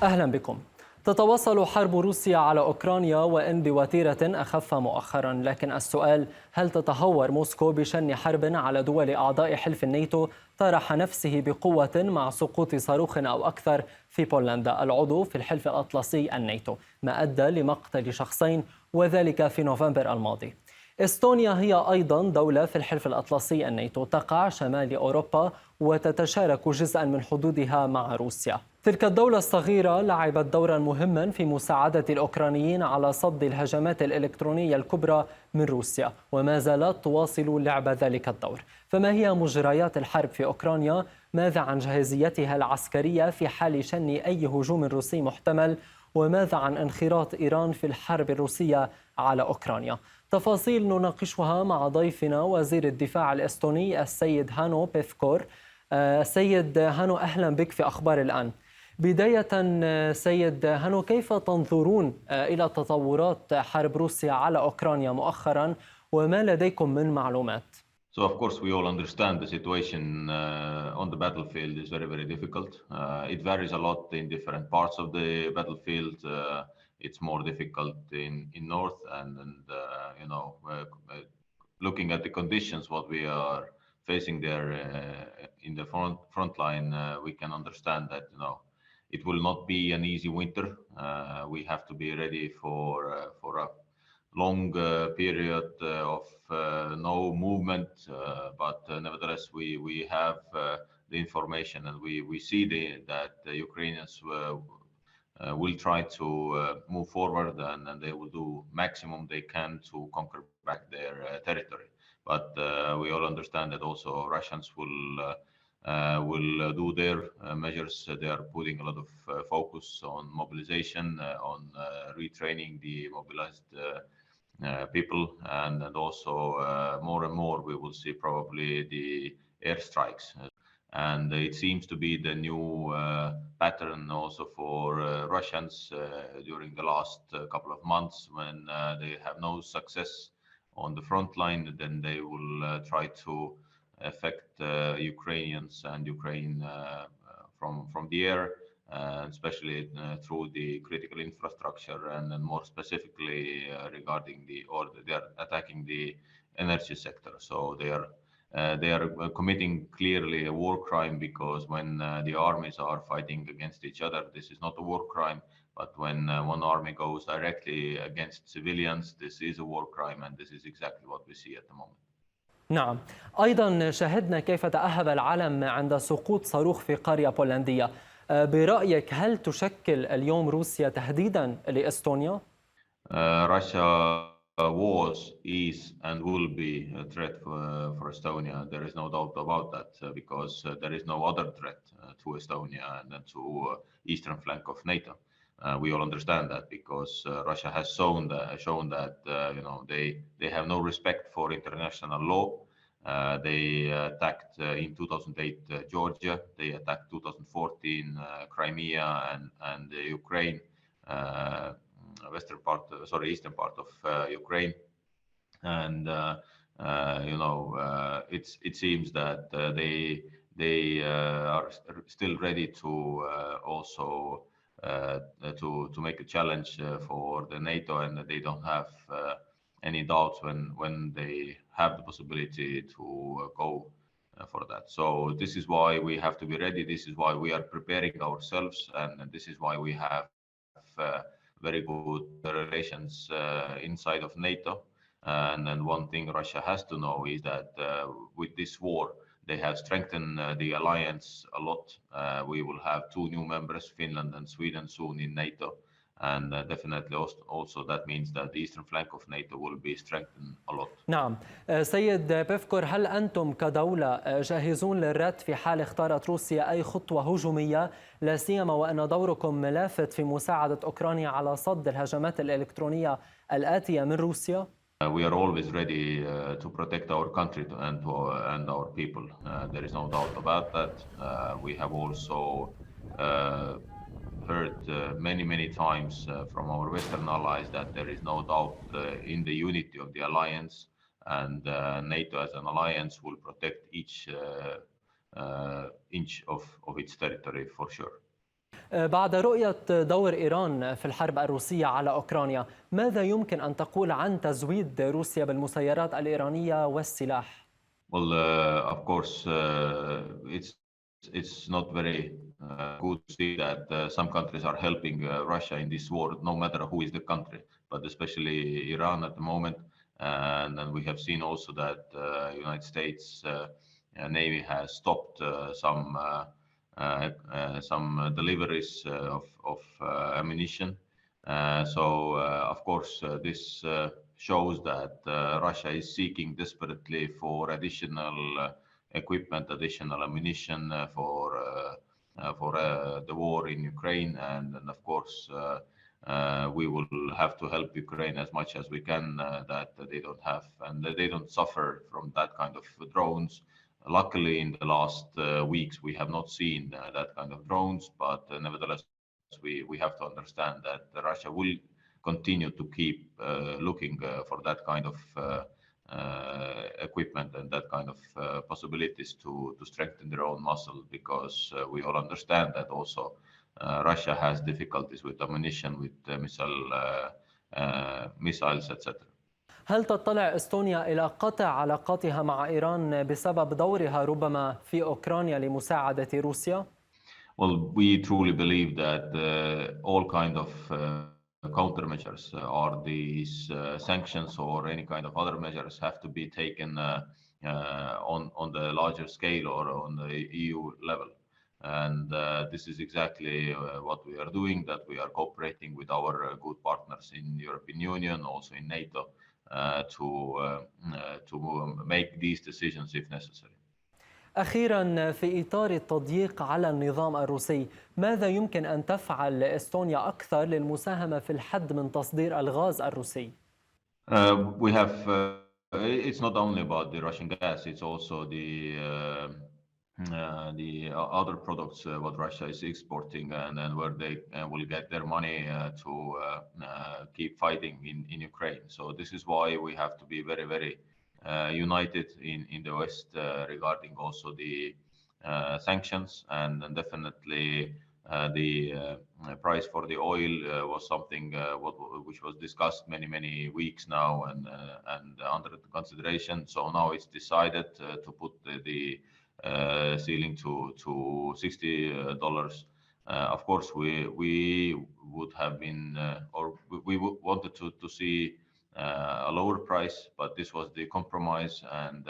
أهلا بكم. تتواصل حرب روسيا على أوكرانيا وإن بوتيرة أخف مؤخرا، لكن السؤال: هل تتهور موسكو بشن حرب على دول أعضاء حلف الناتو طرح نفسه بقوة مع سقوط صاروخ أو أكثر في بولندا العضو في الحلف الأطلسي الناتو، ما أدى لمقتل شخصين وذلك في نوفمبر الماضي. إستونيا هي أيضا دولة في الحلف الأطلسي الناتو، تقع شمال أوروبا وتتشارك جزءا من حدودها مع روسيا. تلك الدولة الصغيرة لعبت دورا مهما في مساعدة الأوكرانيين على صد الهجمات الإلكترونية الكبرى من روسيا، وما زالت تواصل لعب ذلك الدور. فما هي مجريات الحرب في أوكرانيا؟ ماذا عن جاهزيتها العسكرية في حال شن أي هجوم روسي محتمل؟ وماذا عن انخراط إيران في الحرب الروسية على أوكرانيا؟ تفاصيل نناقشها مع ضيفنا وزير الدفاع الإستوني السيد هانو بيفكور. سيد هانو، أهلا بك في أخبار الآن. بداية سيد هانو، كيف تنظرون إلى تطورات حرب روسيا على أوكرانيا مؤخرا وما لديكم من معلومات؟ So of course we all understand the situation on the battlefield is very, very difficult. It varies a lot in different parts of the battlefield. It's more difficult in north and looking at the conditions what we are facing there in the front line, we can understand that it will not be an easy winter. We have to be ready for a long period of no movement, but nevertheless we have the information, and we see that the Ukrainians will try to move forward, and they will do maximum they can to conquer back their territory. But we all understand that also Russians will do their measures. They are putting a lot of focus on mobilization, on retraining the mobilized people, and also more and more we will see probably the airstrikes. And it seems to be the new pattern also for Russians during the last couple of months. When they have no success on the front line, then they will try to affect Ukrainians and Ukraine from the air, especially through the critical infrastructure, and then more specifically regarding they are attacking the energy sector. So they are committing clearly a war crime, because when the armies are fighting against each other, this is not a war crime. But when one army goes directly against civilians, this is a war crime, and this is exactly what we see at the moment. نعم، أيضا شاهدنا كيف تأهب العالم عند سقوط صاروخ في قرية بولندية. برأيك هل تشكل اليوم روسيا تهديدا لإستونيا؟ Russia was, is, and will be a threat for Estonia. There is no doubt about that, because there is no other threat to Estonia and to eastern flank of NATO. We all understand that, because Russia has shown that they have no respect for international law. They attacked in 2008 Georgia. They attacked 2014 Crimea and Ukraine, eastern part of Ukraine. And it seems that they are still ready to also to make a challenge for the NATO, and they don't have any doubts when they have the possibility to go for that. So this is why we have to be ready. This is why we are preparing ourselves, and this is why we have very good relations inside of NATO. And then one thing Russia has to know is that with this war, they have strengthened the alliance a lot. We will have 2 new members, Finland and Sweden, soon in NATO. And definitely also that means that the eastern flank of NATO will be strengthened a lot. نعم. سيد بيفكور، هل أنتم كدولة جاهزون للرد في حال اختارت روسيا أي خطوة هجومية، لا سيما وأن دوركم لافت في مساعدة أوكرانيا على صد الهجمات الإلكترونية الآتية من روسيا؟ We are always ready to protect our country and our people. There is no doubt about that. We have also heard many times from our Western allies that there is no doubt in the unity of the alliance, and NATO as an alliance will protect each inch of its territory for sure. بعد رؤية دور إيران في الحرب الروسية على أوكرانيا، ماذا يمكن أن تقول عن تزويد روسيا بالمسيرات الإيرانية والسلاح؟ Well, of course, it's not very good to see that some countries are helping Russia in this war, no matter who is the country, but especially Iran at the moment. And then we have seen also that United States Navy has stopped some deliveries of ammunition. Of course, this shows that Russia is seeking desperately for additional equipment, additional ammunition for the war in Ukraine. And of course, we will have to help Ukraine as much as we can that they don't have and they don't suffer from that kind of drones. Luckily, in the last weeks, we have not seen that kind of drones, but nevertheless, we have to understand that Russia will continue to keep looking for that kind of equipment and that kind of possibilities to strengthen their own muscle, because we all understand that also Russia has difficulties with ammunition, with missiles, etc. هل تطلع إستونيا إلى قطع علاقاتها مع إيران بسبب دورها ربما في أوكرانيا لمساعدة روسيا؟ Well, we truly believe that all kind of countermeasures or these sanctions or any kind of other measures have to be taken on the larger scale or on the EU level. And this is exactly what we are doing, that we are cooperating with our good partners in the European Union, also in NATO, to make these decisions if necessary. أخيراً، في إطار التضييق على النظام الروسي، ماذا يمكن أن تفعل إستونيا أكثر للمساهمة في الحد من تصدير الغاز الروسي؟ We have, it's not only about the Russian gas, it's also the other products what Russia is exporting and where they will get their money to keep fighting in Ukraine. So this is why we have to be very, very united in the West regarding also the sanctions, and definitely the price for the oil was something which was discussed many weeks now and under consideration. So now it's decided to put the ceiling to $60. Of course, we would have been or we wanted to see a lower price, but this was the compromise, and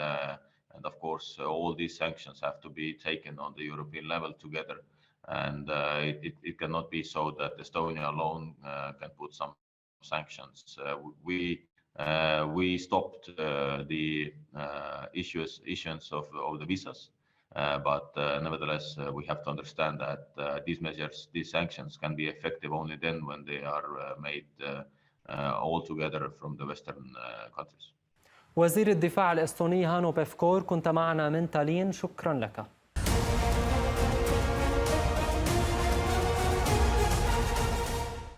of course all these sanctions have to be taken on the European level together, and it cannot be so that Estonia alone can put some sanctions. We stopped the issuance of the visas, but nevertheless we have to understand that these measures, these sanctions, can be effective only then when they are made all together from the Western countries. وزير الدفاع الإستوني هانو بيفكور، كنت معنا من تالين، شكرا لك.